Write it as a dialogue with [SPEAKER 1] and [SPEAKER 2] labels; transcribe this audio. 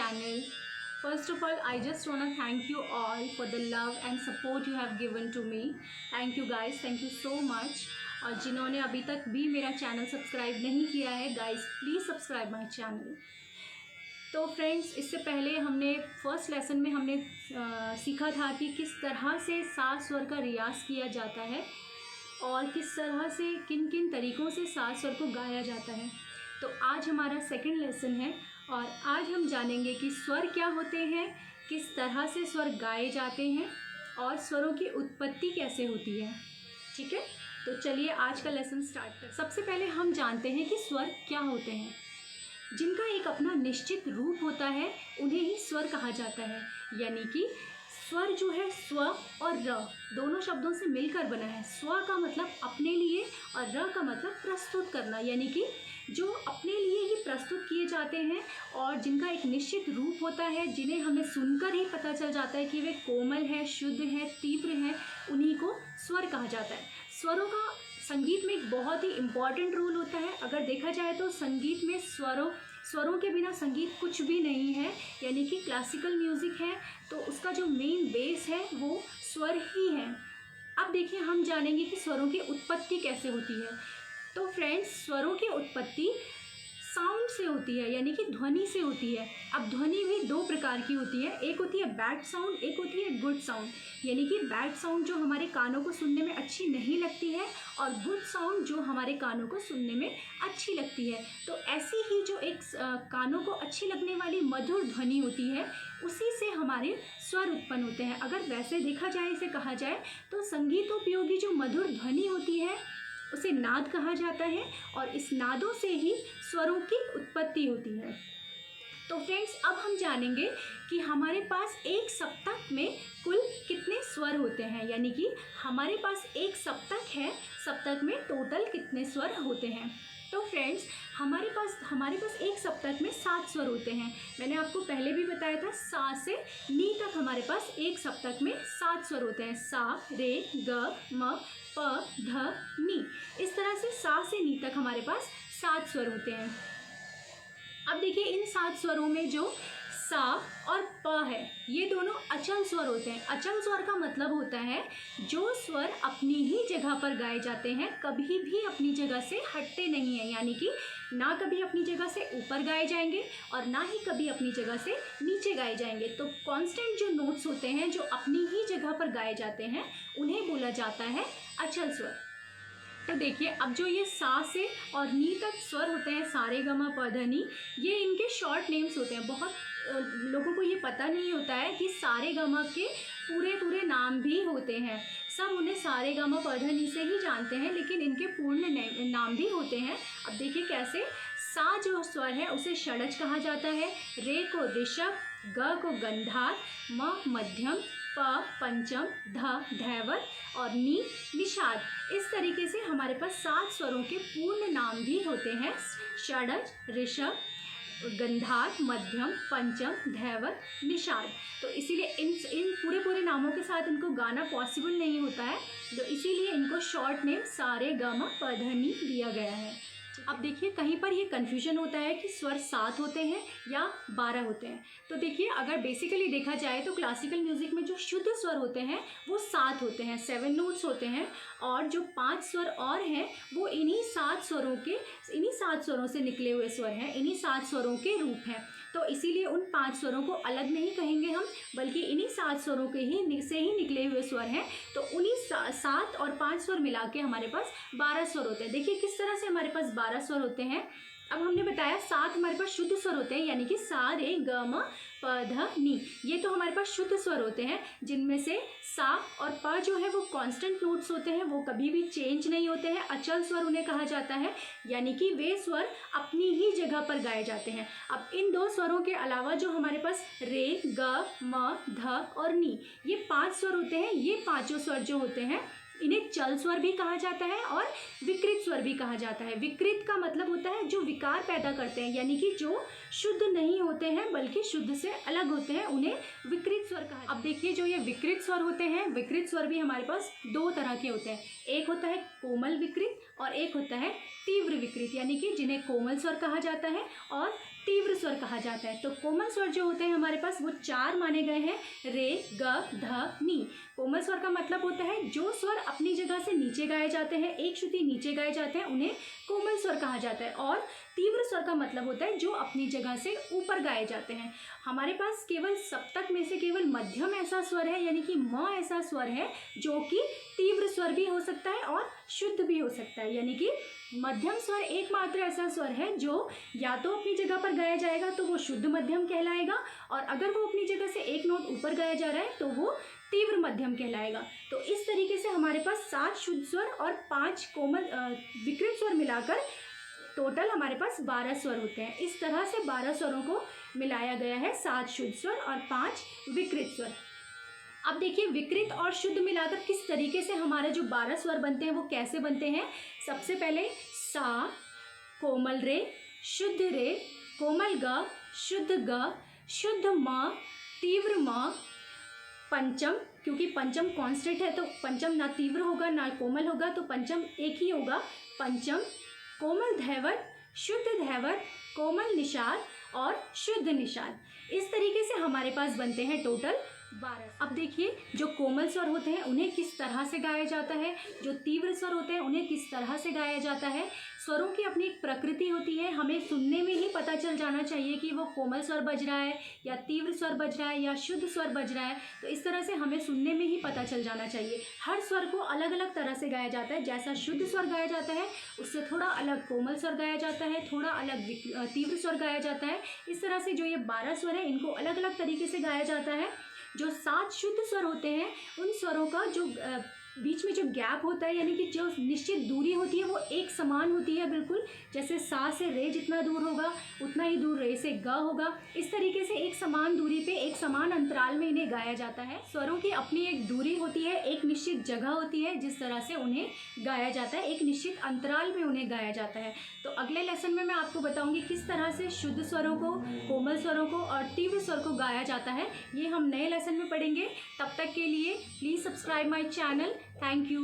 [SPEAKER 1] channel. First of all, I just want to thank you all for the love and support you have given to me. Thank you guys, thank you so much. और जिन्होंने अभी तक भी मेरा channel subscribe नहीं किया है, guys please subscribe my channel. तो फ्रेंड्स, इससे पहले हमने फर्स्ट लेसन में हमने सीखा था कि किस तरह से सा स्वर का रियाज़ किया जाता है और किस तरह से किन किन तरीक़ों से सा स्वर को गाया जाता है. तो आज हमारा सेकंड लेसन है और आज हम जानेंगे कि स्वर क्या होते हैं, किस तरह से स्वर गाए जाते हैं और स्वरों की उत्पत्ति कैसे होती है. ठीक है, तो चलिए आज का लेसन स्टार्ट करें. सबसे पहले हम जानते हैं कि स्वर क्या होते हैं. जिनका एक अपना निश्चित रूप होता है उन्हें ही स्वर कहा जाता है. यानी कि स्वर जो है स्व और र दोनों शब्दों से मिलकर बना है. स्व का मतलब अपने लिए और र का मतलब प्रस्तुत करना, यानी कि जो अपने लिए ही प्रस्तुत किए जाते हैं और जिनका एक निश्चित रूप होता है, जिन्हें हमें सुनकर ही पता चल जाता है कि वे कोमल है, शुद्ध है, तीव्र है, उन्हीं को स्वर कहा जाता है. स्वरों का संगीत में एक बहुत ही इम्पॉर्टेंट रोल होता है. अगर देखा जाए तो संगीत में स्वरों के बिना संगीत कुछ भी नहीं है. यानी कि क्लासिकल म्यूज़िक है तो उसका जो मेन बेस है वो स्वर ही है. अब देखिए, हम जानेंगे कि स्वरों की उत्पत्ति कैसे होती है. तो फ्रेंड्स, स्वरों की उत्पत्ति साउंड से होती है, यानी कि ध्वनि से होती है. अब ध्वनि भी दो प्रकार की होती है. एक होती है बैड साउंड, एक होती है गुड साउंड. यानी कि बैड साउंड जो हमारे कानों को सुनने में अच्छी नहीं लगती है और गुड साउंड जो हमारे कानों को सुनने में अच्छी लगती है. तो ऐसी ही जो एक कानों को अच्छी लगने वाली मधुर ध्वनि होती है, उसी से हमारे स्वर उत्पन्न होते हैं. अगर वैसे देखा जाए, इसे कहा जाए तो संगीतोपयोगी जो मधुर ध्वनि होती है उसे नाद कहा जाता है और इस नादों से ही स्वरों की उत्पत्ति होती है. तो फ्रेंड्स, अब हम जानेंगे कि हमारे पास एक सप्तक में कुल कितने स्वर होते हैं. यानी कि हमारे पास एक सप्तक है, सप्तक में टोटल कितने स्वर होते हैं. तो फ्रेंड्स, हमारे पास एक सप्तक में 7 स्वर होते हैं. मैंने आपको पहले भी बताया था, सा से नी तक हमारे पास एक सप्तक में 7 स्वर होते हैं. सा, रे, ग, म, प, ध, नी. इस तरह से सा से नी तक हमारे पास 7 स्वर होते हैं. अब देखिए, इन 7 स्वरों में जो सा और प है, ये दोनों अचल स्वर होते हैं. अचल स्वर का मतलब होता है जो स्वर अपनी ही जगह पर गाए जाते हैं, कभी भी अपनी जगह से हटते नहीं हैं. यानी कि ना कभी अपनी जगह से ऊपर गाए जाएंगे और ना ही कभी अपनी जगह से नीचे गाए जाएंगे. तो कांस्टेंट जो नोट्स होते हैं, जो अपनी ही जगह पर गाए जाते हैं, उन्हें बोला जाता है अचल स्वर. तो देखिए, अब जो ये सा से और नी तक स्वर होते हैं, सा रे ग म प ध नि, ये इनके शॉर्ट नेम्स होते हैं. बहुत लोगों को ये पता नहीं होता है कि सा रे ग म के पूरे नाम भी होते हैं. सब उन्हें सा रे ग म प ध नि से ही जानते हैं, लेकिन इनके पूर्ण नाम भी होते हैं. अब देखिए कैसे. सा जो स्वर है उसे षडज कहा जाता है, रे को ऋषभ, ग को गंधार, म मध्यम, प पंचम, ध धैवत और नी निषाद. इस तरीके से हमारे पास 7 स्वरों के पूर्ण नाम भी होते हैं. षडज, ऋषभ, गंधार, मध्यम, पंचम, धैवत, निषाद. तो इसीलिए इन पूरे नामों के साथ इनको गाना पॉसिबल नहीं होता है, तो इसीलिए इनको शॉर्ट नेम सा रे ग म प ध नि दिया गया है. अब देखिए, कहीं पर ये कन्फ्यूजन होता है कि स्वर 7 होते हैं या 12 होते हैं. तो देखिए, अगर बेसिकली देखा जाए तो क्लासिकल म्यूज़िक में जो शुद्ध स्वर होते हैं वो 7 होते हैं, 7 नोट्स होते हैं. और जो 5 स्वर और हैं वो इन्हीं 7 स्वरों से निकले हुए स्वर हैं, इन्हीं 7 स्वरों के रूप हैं. तो इसीलिए उन 5 स्वरों को अलग नहीं कहेंगे हम, बल्कि इन्हीं 7 स्वरों के से ही निकले हुए स्वर हैं. तो उन्हीं 7 और 5 स्वर मिला के हमारे पास 12 स्वर होते हैं. देखिए किस तरह से हमारे पास 12 स्वर होते हैं. अब हमने बताया 7 हमारे पास शुद्ध स्वर होते हैं, यानी कि सा रे ग म प ध नि. ये तो हमारे पास शुद्ध स्वर होते हैं, जिनमें से सा और प जो है वो कांस्टेंट नोट्स होते हैं, वो कभी भी चेंज नहीं होते हैं. अचल स्वर उन्हें कहा जाता है, यानी कि वे स्वर अपनी ही जगह पर गाए जाते हैं. अब इन 2 स्वरों के अलावा जो हमारे पास रे, ग, म, ध और नि, ये 5 स्वर होते हैं. ये पाँचों स्वर जो होते हैं इन्हें चल स्वर भी कहा जाता है और विकृत स्वर भी कहा जाता है. विकृत का मतलब होता है जो विकार पैदा करते हैं, यानी कि जो शुद्ध नहीं होते हैं बल्कि शुद्ध से अलग होते हैं, उन्हें विकृत स्वर कहा. अब देखिए, जो ये विकृत स्वर होते हैं, विकृत स्वर भी हमारे पास 2 तरह के होते हैं. एक होता है कोमल विकृत और एक होता है तीव्र विकृत, यानी कि जिन्हें कोमल स्वर कहा जाता है और तीव्र स्वर कहा जाता है। तो कोमल स्वर जो होते हैं हमारे पास वो 4 माने गए हैं, रे, ग, ध, नी। कोमल स्वर का मतलब होता है जो स्वर अपनी जगह से नीचे गाए जाते हैं, एक श्रुति नीचे गाए जाते हैं, उन्हें कोमल स्वर कहा जाता है। और तीव्र स्वर का मतलब होता है जो अपनी जगह से ऊपर गाए जाते हैं। हमारे पास केवल सप्तक में से केवल मध्यम ऐसा स्वर है, यानी कि म ऐसा स्वर है जो कि तीव्र स्वर भी हो सकता है और शुद्ध भी हो सकता है। यानी कि मध्यम स्वर एकमात्र ऐसा स्वर है जो या तो अपनी जगह पर गाया जाएगा तो वो शुद्ध मध्यम कहलाएगा, और अगर वो अपनी जगह से एक नोट ऊपर गाया जा रहा है तो वो तीव्र मध्यम कहलाएगा। तो इस तरीके से हमारे पास 7 शुद्ध स्वर और 5 कोमल विकृत स्वर मिलाकर टोटल हमारे पास 12 स्वर होते हैं। इस तरह से 12 स्वरों को मिलाया गया है, 7 शुद्ध स्वर और 5 विकृत स्वर। अब देखिए विकृत और शुद्ध मिलाकर किस तरीके से हमारे जो 12 स्वर बनते हैं वो कैसे बनते हैं। सबसे पहले सा, कोमल रे, शुद्ध रे, कोमल ग, शुद्ध ग, शुद्ध म, तीव्र म, पंचम, क्योंकि पंचम कांस्टेंट है तो पंचम ना तीव्र होगा ना कोमल होगा, तो पंचम एक ही होगा, पंचम, कोमल धैवत, शुद्ध धैवत, कोमल निषाद और शुद्ध निषाद। इस तरीके से हमारे पास बनते हैं टोटल 12। अब देखिए जो कोमल स्वर होते हैं उन्हें किस तरह से गाया जाता है, जो तीव्र स्वर होते हैं उन्हें किस तरह से गाया जाता है। स्वरों की अपनी एक प्रकृति होती है, हमें सुनने में ही पता चल जाना चाहिए कि वो कोमल स्वर बज रहा है या तीव्र स्वर बज रहा है या शुद्ध स्वर बज रहा है। तो इस तरह से हमें सुनने में ही पता चल जाना चाहिए। हर स्वर को अलग अलग तरह से गाया जाता है, जैसा शुद्ध स्वर गाया जाता है उससे थोड़ा अलग कोमल स्वर गाया जाता है, थोड़ा अलग तीव्र स्वर गाया जाता है। इस तरह से जो ये 12 स्वर है इनको अलग अलग तरीके से गाया जाता है। जो 7 शुद्ध स्वर होते हैं उन स्वरों का जो बीच में जो गैप होता है, यानी कि जो निश्चित दूरी होती है वो एक समान होती है बिल्कुल। जैसे सा से रे जितना दूर होगा उतना ही दूर रे से ग होगा। इस तरीके से एक समान दूरी पे एक समान अंतराल में इन्हें गाया जाता है। स्वरों की अपनी एक दूरी होती है, एक निश्चित जगह होती है जिस तरह से उन्हें गाया जाता है, एक निश्चित अंतराल में उन्हें गाया जाता है। तो अगले लेसन में मैं आपको बताऊँगी किस तरह से शुद्ध स्वरों को, कोमल स्वरों को और तीव्र स्वर को गाया जाता है। ये हम नए लेसन में पढ़ेंगे। तब तक के लिए please subscribe my channel. Thank you.